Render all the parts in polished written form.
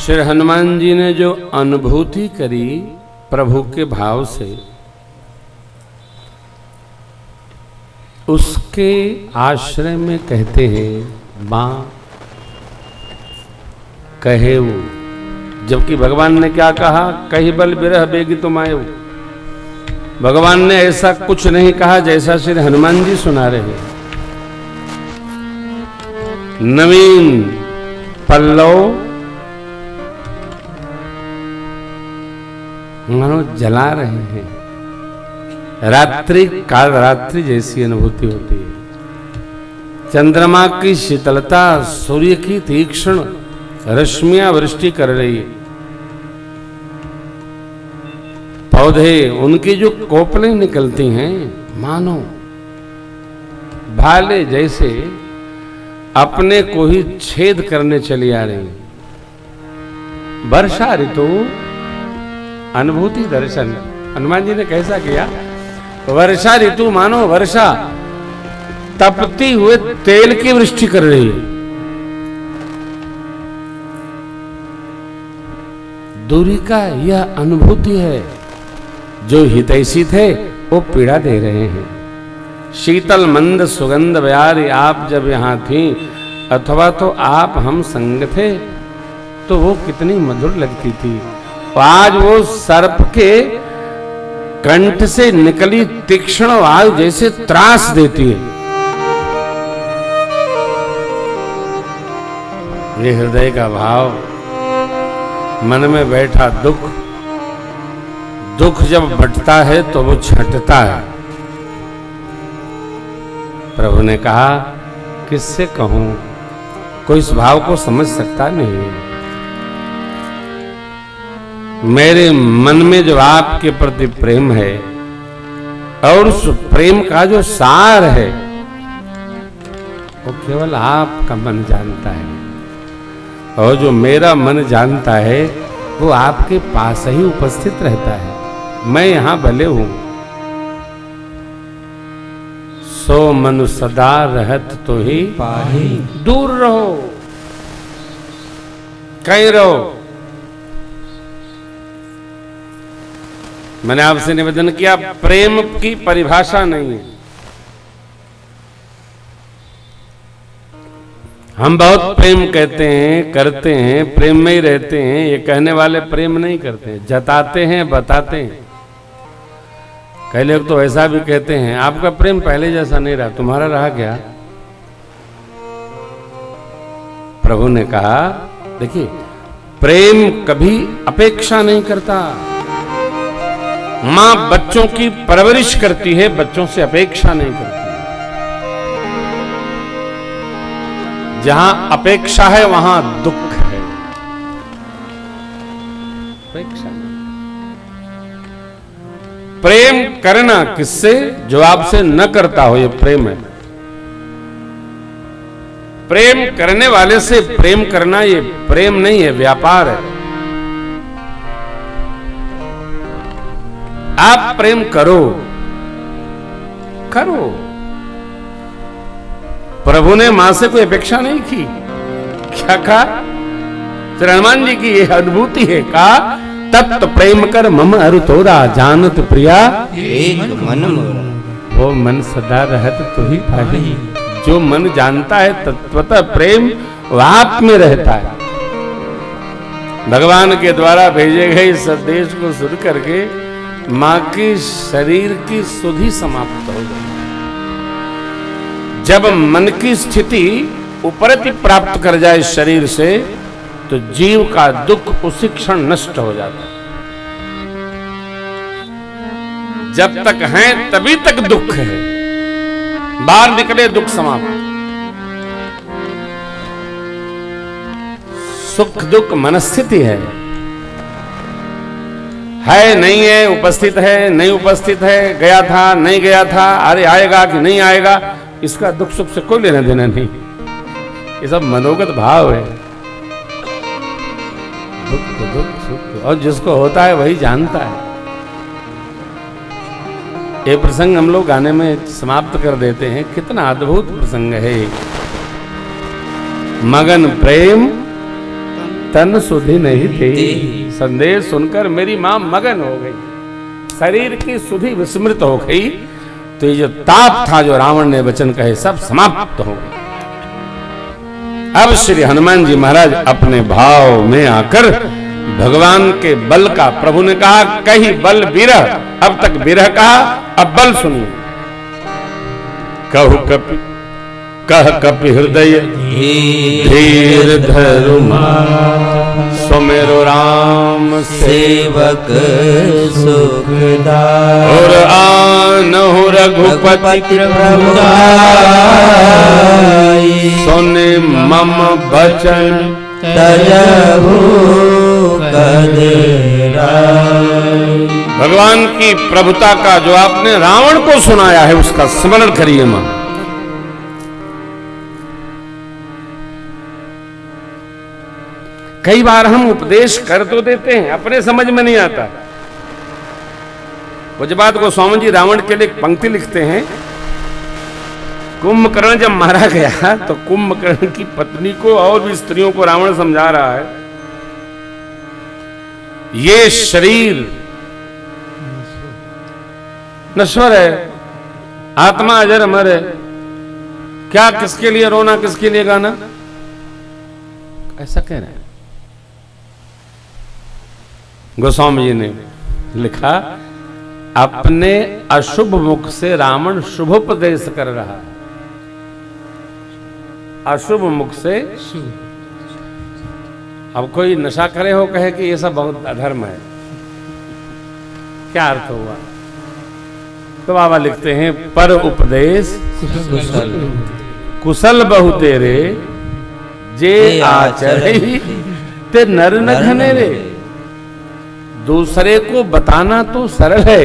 श्री हनुमान जी ने जो अनुभूति करी प्रभु के भाव से, उसके आश्रय में कहते हैं मां कहे वो, जबकि भगवान ने क्या कहा, कही बल बिरह बेगी तुम आयो। भगवान ने ऐसा कुछ नहीं कहा जैसा श्री हनुमान जी सुना रहे। नवीन पल्लव मानो जला रहे हैं, रात्रि काल रात्रि जैसी अनुभूति होती है। चंद्रमा की शीतलता, सूर्य की तीक्ष्ण रश्मियां वृष्टि कर रही है। पौधे उनकी जो कोपलें निकलती हैं मानो भाले जैसे अपने को ही छेद करने चली आ रही। वर्षा ऋतु अनुभूति दर्शन हनुमान जी ने कैसा किया। वर्षा ऋतु मानो वर्षा तपती हुए तेल की वृष्टि कर रही है। दूरी का यह अनुभूति है। जो हितैषी थे वो पीड़ा दे रहे हैं। शीतल मंद सुगंध ब्यारी आप जब यहाँ थी, अथवा तो आप हम संग थे, तो वो कितनी मधुर लगती थी। आज वो सर्प के कंठ से निकली तीक्ष्ण वायु जैसे त्रास देती है। ये हृदय का भाव, मन में बैठा दुख, दुख जब बढ़ता है तो वो छंटता है। प्रभु ने कहा किससे कहूं, कोई इस भाव को समझ सकता नहीं। मेरे मन में जो आपके प्रति प्रेम है और उस प्रेम का जो सार है वो केवल आपका मन जानता है, और जो मेरा मन जानता है वो आपके पास ही उपस्थित रहता है। मैं यहां भले हूं, सो मन सदा रहत तो ही पाही। दूर रहो, कहीं रहो। मैंने आपसे निवेदन किया, प्रेम की परिभाषा नहीं है। हम बहुत प्रेम कहते हैं, करते हैं, प्रेम में ही रहते हैं। ये कहने वाले प्रेम नहीं करते, जताते हैं, बताते हैं। कई लोग तो ऐसा भी कहते हैं, आपका प्रेम पहले जैसा नहीं रहा, तुम्हारा रहा क्या? प्रभु ने कहा देखिए, प्रेम कभी अपेक्षा नहीं करता। मां बच्चों की परवरिश करती है, बच्चों से अपेक्षा नहीं करती। जहां अपेक्षा है वहां दुख है। अपेक्षा प्रेम करना किससे? जो आपसे न करता हो, ये प्रेम है। प्रेम करने वाले से प्रेम करना ये प्रेम नहीं है, व्यापार है। आप प्रेम करो, करो। प्रभु ने मां से कोई अपेक्षा नहीं की। क्या कहा? श्री हनुमान जी की यह अनुभूति है। कहा तप्त प्रेम कर मम अरु तोरा, जानत प्रिया एक मन मोरा। वो मन सदा रहत तो ही पाही। जो मन जानता है तत्वतः प्रेम वो आप में रहता है। भगवान के द्वारा भेजे गए संदेश को सुन करके मां की शरीर की सुधि समाप्त हो गई। जब मन की स्थिति उपरति प्राप्त कर जाए शरीर से, तो जीव का दुख उसी क्षण नष्ट हो जाता है। जब तक है तभी तक दुख है, बाहर निकले दुख समाप्त। सुख दुख मनस्थिति है नहीं है, उपस्थित है नहीं उपस्थित है, गया था नहीं गया था, अरे आएगा कि नहीं आएगा, इसका दुख सुख से कोई लेना देना नहीं। ये सब मनोगत भाव है। दुख सुख, और जिसको होता है वही जानता है। ये प्रसंग हम लोग गाने में समाप्त कर देते हैं। कितना अद्भुत प्रसंग है। मगन प्रेम तन सुधि नहीं थी। संदेश सुनकर मेरी मां मगन हो गई, शरीर की सुधि विस्मृत हो गई। तो ये जो ताप था, जो रावण ने वचन कहे, सब समाप्त हो गए। अब श्री हनुमान जी महाराज अपने भाव में आकर भगवान के बल का, प्रभु ने कहा कही बल बिरह, अब तक बिरह कहा, अब बल सुनिए। कहु कपि कह कपि हृदय धीर धरु सुमेरु राम सेवक सुखदाई। और आनहु रघुपति प्रभु सुने मम बचन तजहु कदराई। भगवान की प्रभुता का जो आपने रावण को सुनाया है, उसका स्मरण करिए मां। कई बार हम उपदेश कर तो देते हैं, अपने समझ में नहीं आता। पूज्यपाद गोस्वामी जी रावण के लिए एक पंक्ति लिखते हैं, कुंभकर्ण जब मारा गया तो कुंभकर्ण की पत्नी को और भी स्त्रियों को रावण समझा रहा है, ये शरीर नश्वर है, आत्मा अजर अमर है, क्या किसके लिए रोना, किसके लिए गाना, ऐसा कह रहे हैं। गोस्वामी जी ने लिखा, अपने अशुभ मुख से रावण शुभोपदेश कर रहा है। अशुभ मुख से, अब कोई नशा करे हो कहे कि ये सब बहुत अधर्म है, क्या अर्थ हुआ? तो बाबा लिखते हैं, पर उपदेश कुशल बहु तेरे, जे आचरहि ते नर न घनेरे। दूसरे को बताना तो सरल है,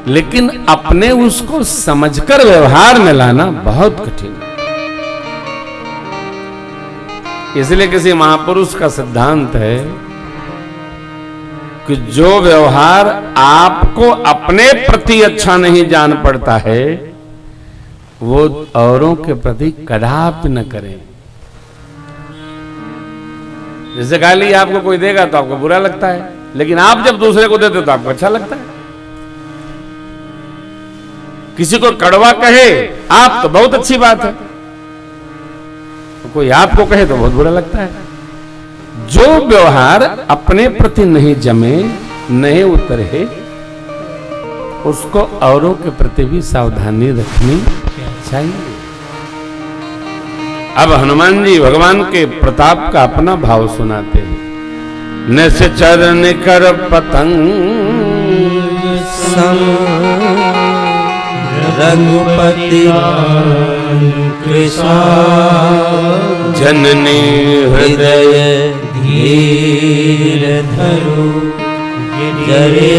लेकिन अपने उसको समझकर व्यवहार में लाना बहुत कठिन है। इसलिए किसी महापुरुष का सिद्धांत है कि जो व्यवहार आपको अपने प्रति अच्छा नहीं जान पड़ता है, वो औरों के प्रति कदापि न करें। जैसे गाली आपको कोई देगा तो आपको बुरा लगता है, लेकिन आप जब दूसरे को देते तो आपको अच्छा लगता है। किसी को कड़वा कहे आप तो बहुत अच्छी बात है, तो कोई आपको कहे तो बहुत बुरा लगता है। जो व्यवहार अपने प्रति नहीं जमे, नहीं उतरे, उसको औरों के प्रति भी सावधानी रखनी चाहिए। अब हनुमान जी भगवान के प्रताप का अपना भाव सुनाते हैं। निश्चर निकर पतंग सम रघुपति कृष्ण जननी हृदय धीर धरु जरे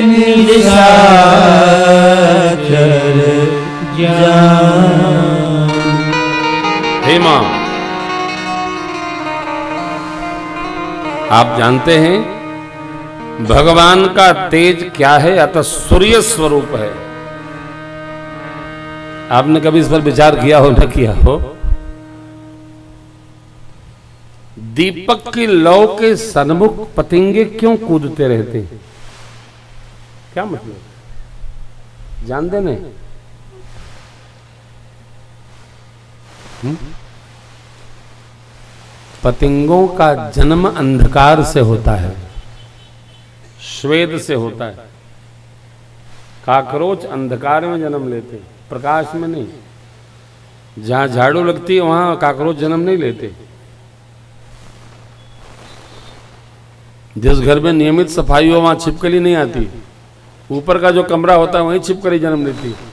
निशाचर जान। हे मां, आप जानते हैं भगवान का तेज क्या है? अतः सूर्य स्वरूप है। आपने कभी इस पर विचार किया हो, न किया हो? दीपक की लौ के सन्मुख पतंगे क्यों कूदते रहते हैं? क्या मतलब? जानते नहीं? पतंगों का जन्म अंधकार से होता है, श्वेत से होता है। काकरोच अंधकार में जन्म लेते, प्रकाश में नहीं। जहां झाड़ू लगती है वहां काकरोच जन्म नहीं लेते। जिस घर में नियमित सफाई हो वहां छिपकली नहीं आती। ऊपर का जो कमरा होता है वहीं छिपकली जन्म लेती है।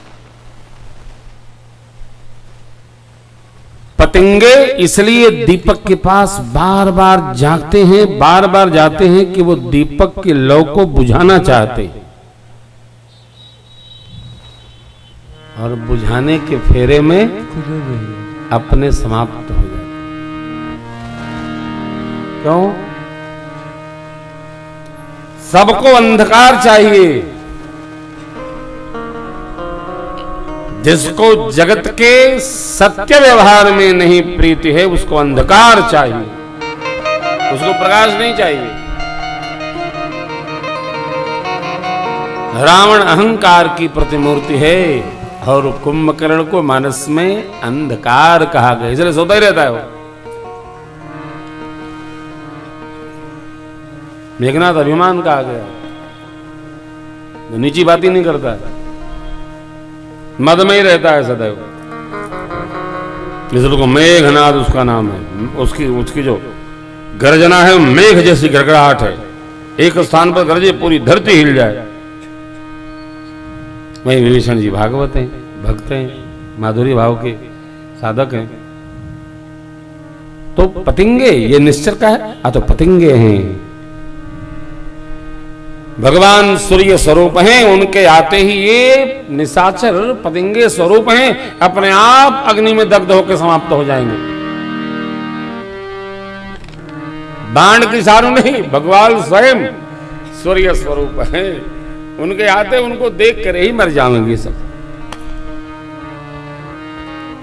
पतंगे इसलिए दीपक के पास बार बार जागते हैं, बार बार जाते हैं कि वो दीपक की लौ को बुझाना चाहते हैं, और बुझाने के फेरे में अपने समाप्त हो जाते। क्यों? सबको अंधकार चाहिए। जिसको जगत के सत्य व्यवहार में नहीं प्रीति है, उसको अंधकार चाहिए। उसको प्रकाश नहीं चाहिए। रावण अहंकार की प्रतिमूर्ति है और कुंभकर्ण को मानस में अंधकार कहा गया, इसलिए सोता ही रहता है वो। मेघनाथ अभिमान कहा गया, तो नीची बात ही नहीं करता है, मद में ही रहता है सदैव। इसलिए को मेघनाथ उसका नाम है। उसकी जो गर्जना है मेघ जैसी गड़गड़ाहट है, एक स्थान पर गरजे पूरी धरती हिल जाए। वही विभीषण जी भागवत हैं, भक्त हैं, माधुरी भाव के साधक हैं। तो पतिंगे ये निश्चर का है, तो पतिंगे हैं, भगवान सूर्य स्वरूप हैं, उनके आते ही ये निशाचर पतिंगे स्वरूप हैं, अपने आप अग्नि में दग्ध होकर समाप्त हो जाएंगे। बाण की सारू नहीं, भगवान स्वयं सूर्य स्वरूप हैं, उनके आते उनको देख कर ही मर जाएंगे सब।